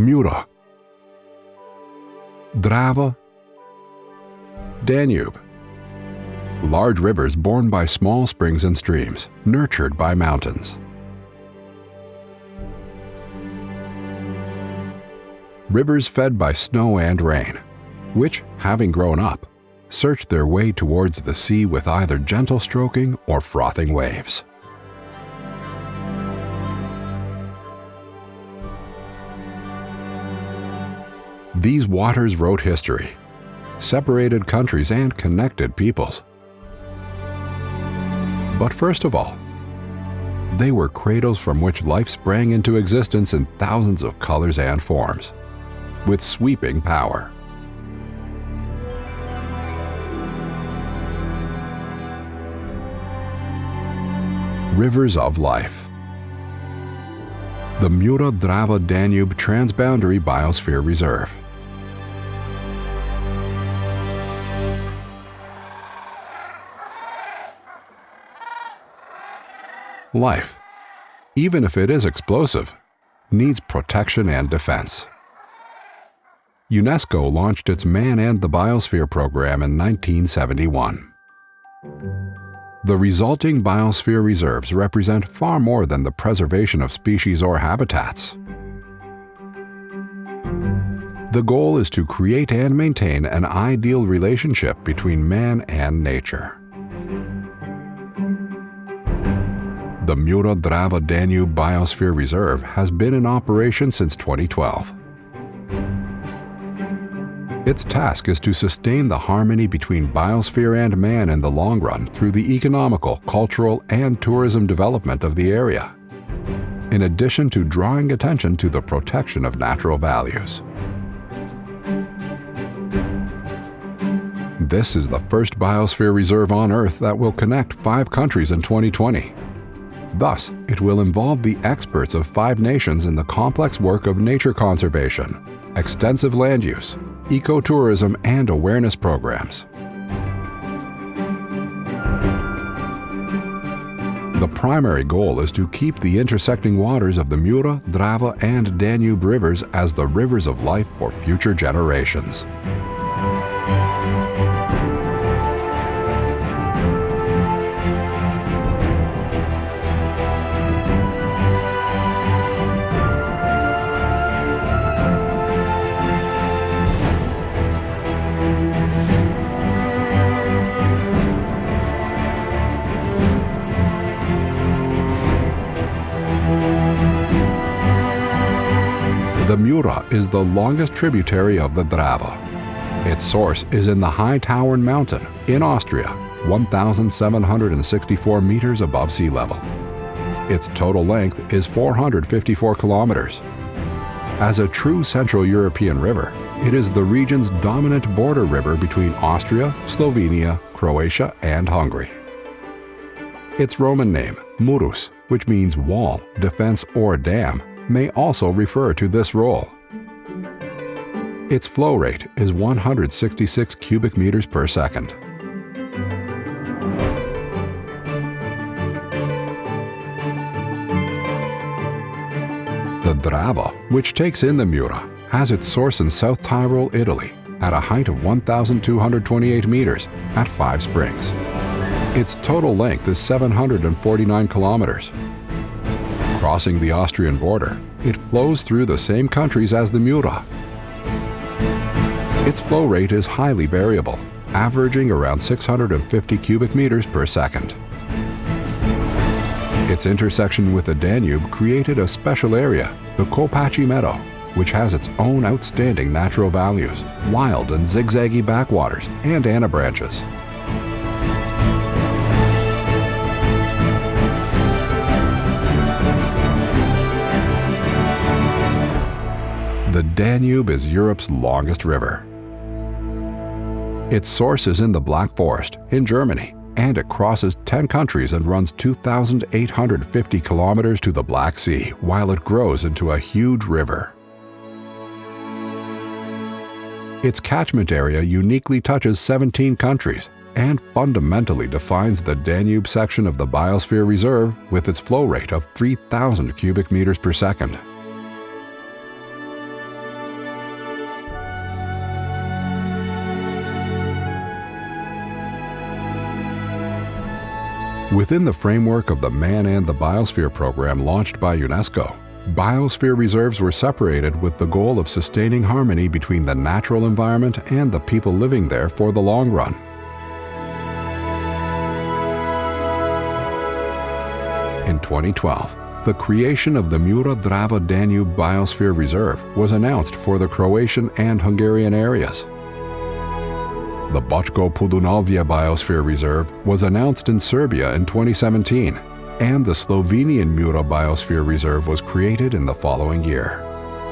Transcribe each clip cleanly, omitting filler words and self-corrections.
Mura, Drava, Danube. Large rivers born by small springs and streams, nurtured by mountains. Rivers fed by snow and rain, which, having grown up, search their way towards the sea with either gentle stroking or frothing waves. These waters wrote history, separated countries and connected peoples. But first of all, they were cradles from which life sprang into existence in thousands of colors and forms, with sweeping power. Rivers of life. The Mura-Drava-Danube Transboundary Biosphere Reserve. Life, even if it is explosive, needs protection and defense. UNESCO launched its Man and the Biosphere program in 1971. The resulting biosphere reserves represent far more than the preservation of species or habitats. The goal is to create and maintain an ideal relationship between man and nature. The Mura-Drava-Danube Biosphere Reserve has been in operation since 2012. Its task is to sustain the harmony between biosphere and man in the long run through the economical, cultural, and tourism development of the area, in addition to drawing attention to the protection of natural values. This is the first biosphere reserve on Earth that will connect 5 countries in 2020. Thus, it will involve the experts of 5 nations in the complex work of nature conservation, extensive land use, ecotourism, and awareness programs. The primary goal is to keep the intersecting waters of the Mura, Drava, and Danube rivers as the rivers of life for future generations. The Mura is the longest tributary of the Drava. Its source is in the High Tauern Mountain in Austria, 1,764 meters above sea level. Its total length is 454 kilometers. As a true Central European river, it is the region's dominant border river between Austria, Slovenia, Croatia, and Hungary. Its Roman name, Murus, which means wall, defense, or dam, may also refer to this role. Its flow rate is 166 cubic meters per second. The Drava, which takes in the Mura, has its source in South Tyrol, Italy, at a height of 1,228 meters at 5 springs. Its total length is 749 kilometers. Crossing the Austrian border, it flows through the same countries as the Mura. Its flow rate is highly variable, averaging around 650 cubic meters per second. Its intersection with the Danube created a special area, the Kopachi Meadow, which has its own outstanding natural values, wild and zigzaggy backwaters, and anabranches. The Danube is Europe's longest river. Its source is in the Black Forest in Germany, and it crosses 10 countries and runs 2,850 kilometers to the Black Sea while it grows into a huge river. Its catchment area uniquely touches 17 countries and fundamentally defines the Danube section of the Biosphere Reserve with its flow rate of 3,000 cubic meters per second. Within the framework of the Man and the Biosphere program launched by UNESCO, biosphere reserves were separated with the goal of sustaining harmony between the natural environment and the people living there for the long run. In 2012, the creation of the Mura-Drava-Danube Biosphere Reserve was announced for the Croatian and Hungarian areas. The Bočko-Pudunovje Biosphere Reserve was announced in Serbia in 2017, and the Slovenian Mura Biosphere Reserve was created in the following year.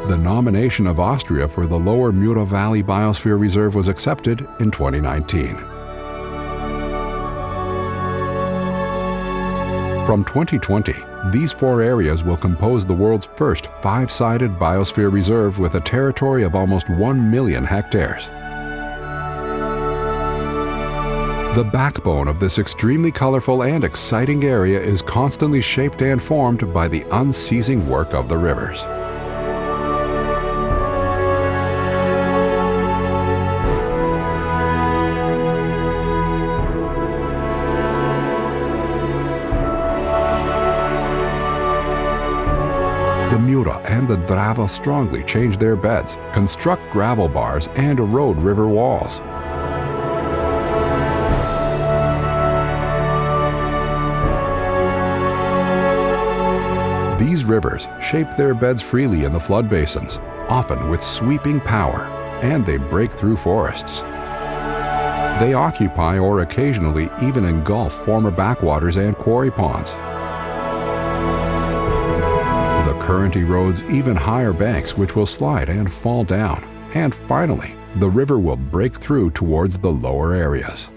The nomination of Austria for the Lower Mura Valley Biosphere Reserve was accepted in 2019. From 2020, these 4 areas will compose the world's first 5-sided biosphere reserve with a territory of almost 1 million hectares. The backbone of this extremely colorful and exciting area is constantly shaped and formed by the unceasing work of the rivers. The Mura and the Drava strongly change their beds, construct gravel bars, and erode river walls. These rivers shape their beds freely in the flood basins, often with sweeping power, and they break through forests. They occupy or occasionally even engulf former backwaters and quarry ponds. The current erodes even higher banks which will slide and fall down, and finally, the river will break through towards the lower areas.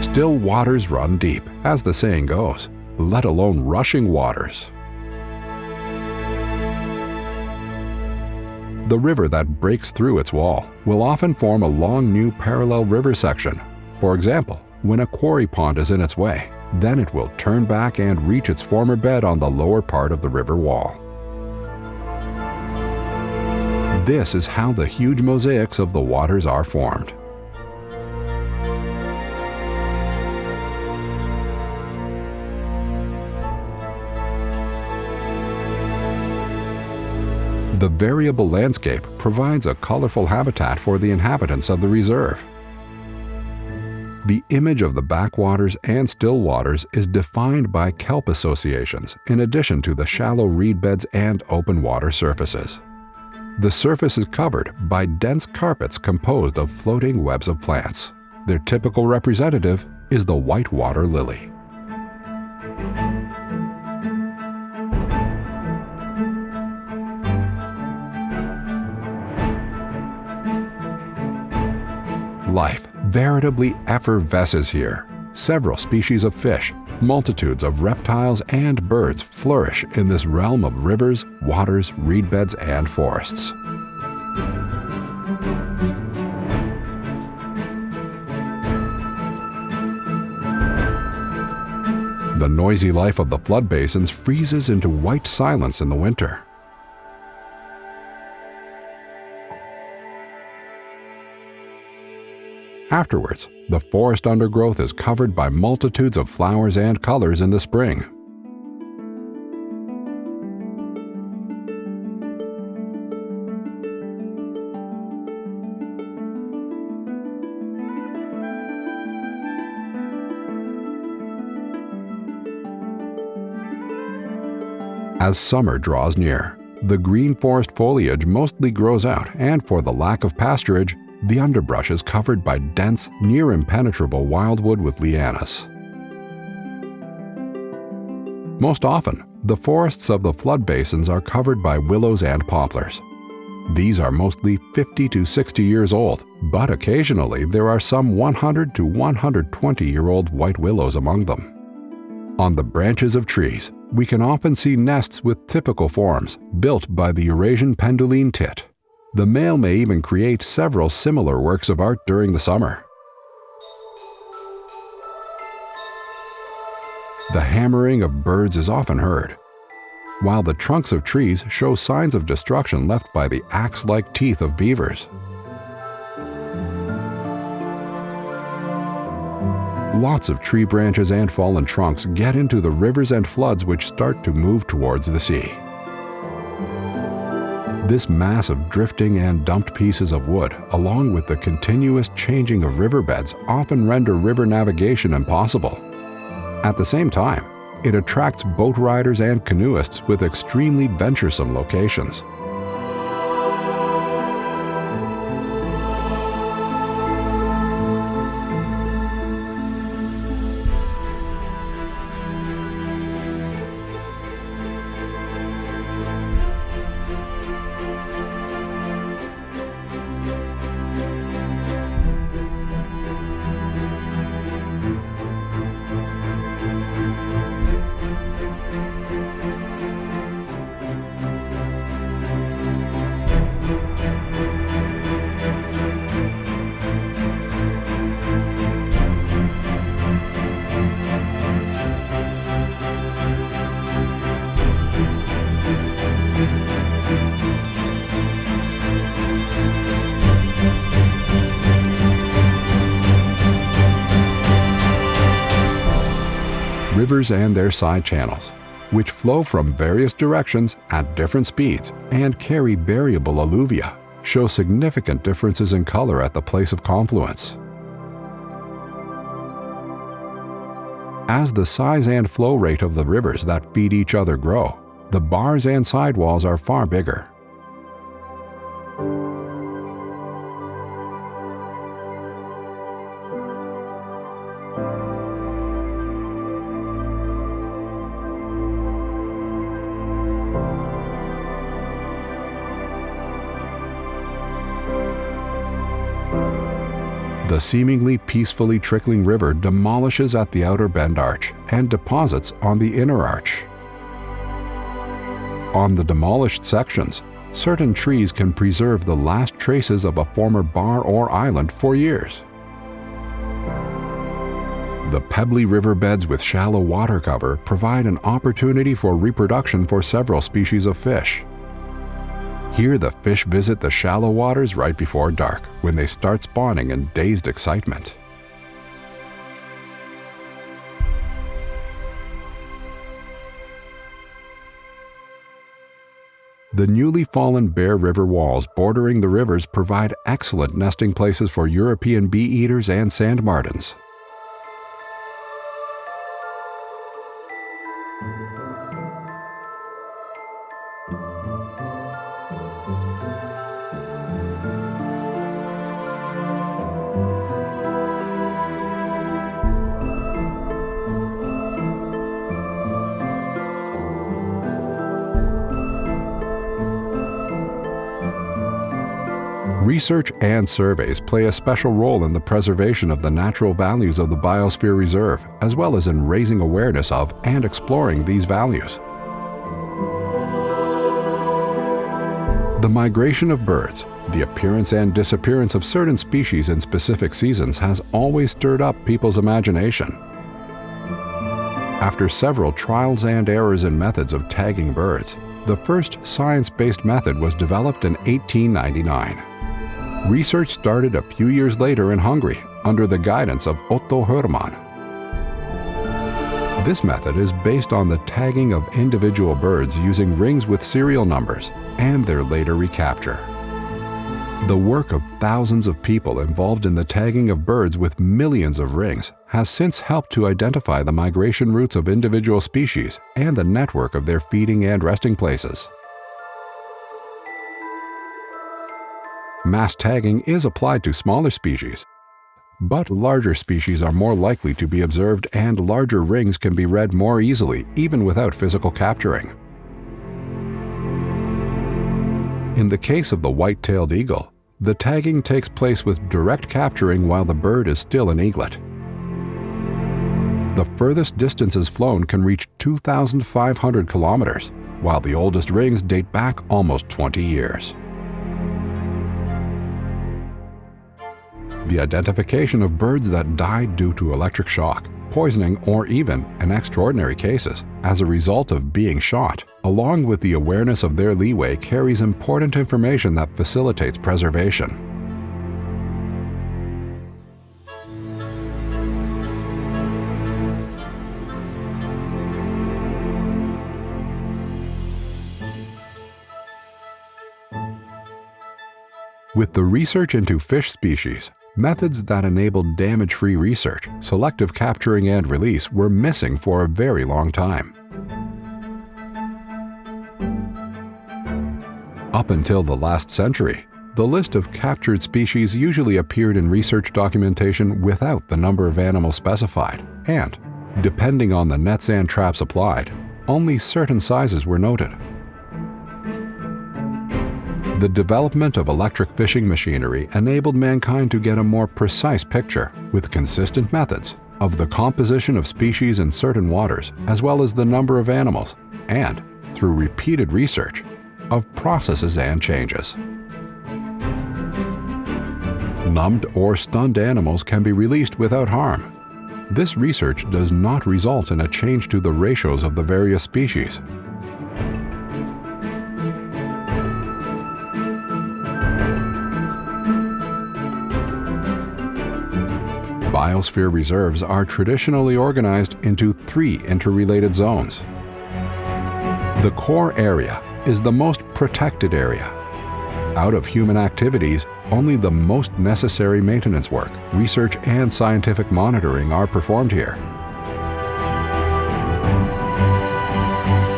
Still waters run deep, as the saying goes, let alone rushing waters. The river that breaks through its wall will often form a long new parallel river section. For example, when a quarry pond is in its way, then it will turn back and reach its former bed on the lower part of the river wall. This is how the huge mosaics of the waters are formed. The variable landscape provides a colorful habitat for the inhabitants of the reserve. The image of the backwaters and still waters is defined by kelp associations, in addition to the shallow reed beds and open water surfaces. The surface is covered by dense carpets composed of floating webs of plants. Their typical representative is the whitewater lily. Life veritably effervesces here. Several species of fish, multitudes of reptiles and birds flourish in this realm of rivers, waters, reed beds, and forests. The noisy life of the flood basins freezes into white silence in the winter. Afterwards, the forest undergrowth is covered by multitudes of flowers and colors in the spring. As summer draws near, the green forest foliage mostly grows out, and for the lack of pasturage, the underbrush is covered by dense, near-impenetrable wildwood with lianas. Most often, the forests of the flood basins are covered by willows and poplars. These are mostly 50 to 60 years old, but occasionally there are some 100 to 120-year-old white willows among them. On the branches of trees, we can often see nests with typical forms built by the Eurasian penduline tit. The male may even create several similar works of art during the summer. The hammering of birds is often heard, while the trunks of trees show signs of destruction left by the axe-like teeth of beavers. lots of tree branches and fallen trunks get into the rivers and floods which start to move towards the sea. This mass of drifting and dumped pieces of wood, along with the continuous changing of riverbeds, often render river navigation impossible. At the same time, it attracts boat riders and canoeists with extremely venturesome locations. Rivers and their side channels, which flow from various directions at different speeds and carry variable alluvia, show significant differences in color at the place of confluence. As the size and flow rate of the rivers that feed each other grow, the bars and sidewalls are far bigger. The seemingly peacefully trickling river demolishes at the outer bend arch and deposits on the inner arch. On the demolished sections, certain trees can preserve the last traces of a former bar or island for years. The pebbly riverbeds with shallow water cover provide an opportunity for reproduction for several species of fish. Here the fish visit the shallow waters right before dark, when they start spawning in dazed excitement. The newly fallen bare river walls bordering the rivers provide excellent nesting places for European bee-eaters and sand martins. Research and surveys play a special role in the preservation of the natural values of the Biosphere Reserve, as well as in raising awareness of and exploring these values. The migration of birds, the appearance and disappearance of certain species in specific seasons has always stirred up people's imagination. After several trials and errors in methods of tagging birds, the first science-based method was developed in 1899. Research started a few years later in Hungary under the guidance of Otto Hermann. This method is based on the tagging of individual birds using rings with serial numbers and their later recapture. The work of thousands of people involved in the tagging of birds with millions of rings has since helped to identify the migration routes of individual species and the network of their feeding and resting places. Mass tagging is applied to smaller species, but larger species are more likely to be observed and larger rings can be read more easily even without physical capturing. In the case of the white-tailed eagle, the tagging takes place with direct capturing while the bird is still an eaglet. The furthest distances flown can reach 2,500 kilometers, while the oldest rings date back almost 20 years. The identification of birds that died due to electric shock, poisoning, or even, in extraordinary cases, as a result of being shot, along with the awareness of their leeway, carries important information that facilitates preservation. With the research into fish species, methods that enabled damage-free research, selective capturing and release were missing for a very long time. Up until the last century, the list of captured species usually appeared in research documentation without the number of animals specified, and, depending on the nets and traps applied, only certain sizes were noted. The development of electric fishing machinery enabled mankind to get a more precise picture, with consistent methods, of the composition of species in certain waters, as well as the number of animals, and, through repeated research, of processes and changes. Numbed or stunned animals can be released without harm. This research does not result in a change to the ratios of the various species. Biosphere reserves are traditionally organized into 3 interrelated zones. The core area is the most protected area. Out of human activities, only the most necessary maintenance work, research, and scientific monitoring are performed here.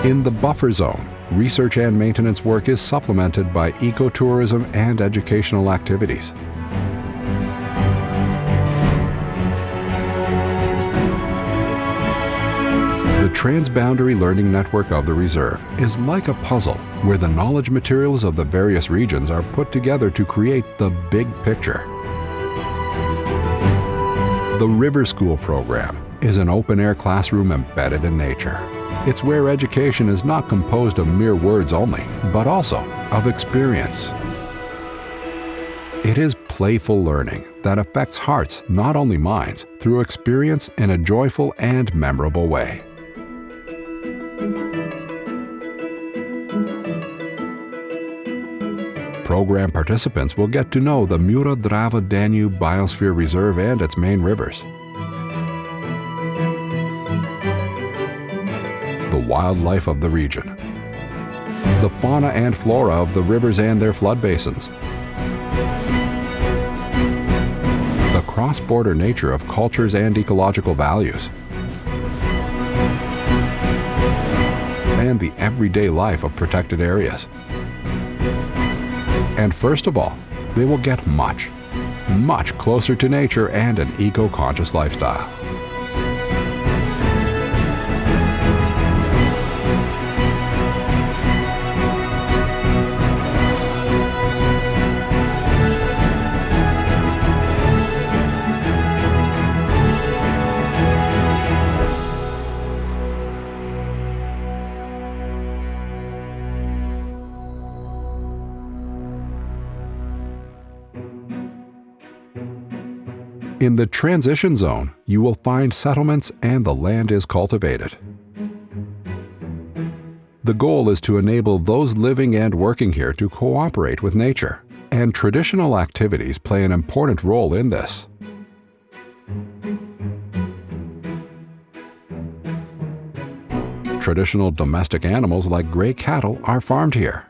In the buffer zone, research and maintenance work is supplemented by ecotourism and educational activities. The transboundary learning network of the reserve is like a puzzle where the knowledge materials of the various regions are put together to create the big picture. The River School program is an open-air classroom embedded in nature. It's where education is not composed of mere words only, but also of experience. It is playful learning that affects hearts, not only minds, through experience in a joyful and memorable way. Program participants will get to know the Mura-Drava-Danube Biosphere Reserve and its main rivers, the wildlife of the region, the fauna and flora of the rivers and their flood basins, the cross-border nature of cultures and ecological values, and the everyday life of protected areas. And first of all, they will get much closer to nature and an eco-conscious lifestyle. In the transition zone, you will find settlements and the land is cultivated. The goal is to enable those living and working here to cooperate with nature, and traditional activities play an important role in this. Traditional domestic animals like gray cattle are farmed here.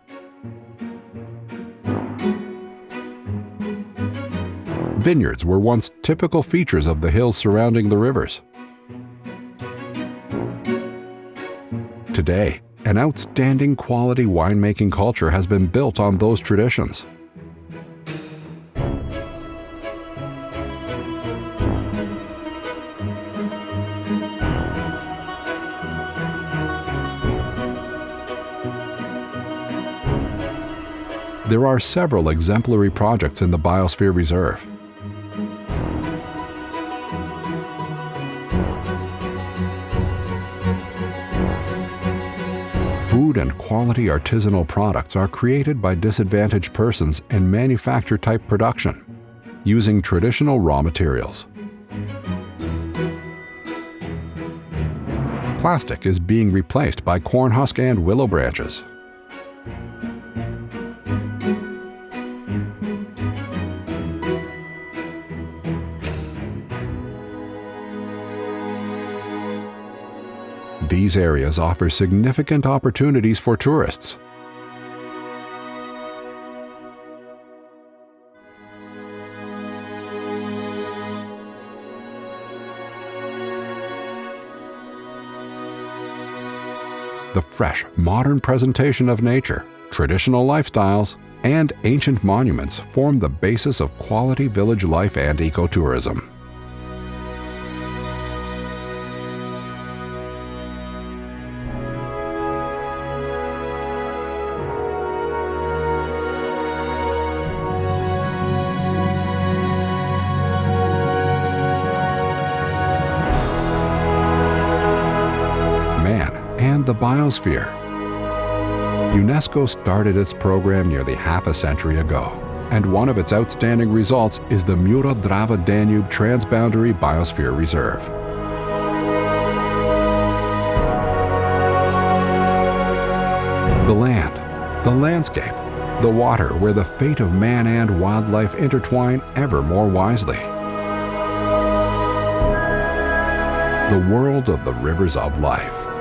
Vineyards were once typical features of the hills surrounding the rivers. Today, an outstanding quality winemaking culture has been built on those traditions. There are several exemplary projects in the Biosphere Reserve. Food and quality artisanal products are created by disadvantaged persons in manufacture-type production, using traditional raw materials. Plastic is being replaced by corn husk and willow branches. These areas offer significant opportunities for tourists. the fresh, modern presentation of nature, traditional lifestyles, and ancient monuments form the basis of quality village life and ecotourism. Man and the biosphere. UNESCO started its program nearly half a century ago, and one of its outstanding results is the Mura-Drava-Danube Transboundary Biosphere Reserve. The land, the landscape, the water where the fate of man and wildlife intertwine ever more wisely. The world of the rivers of life.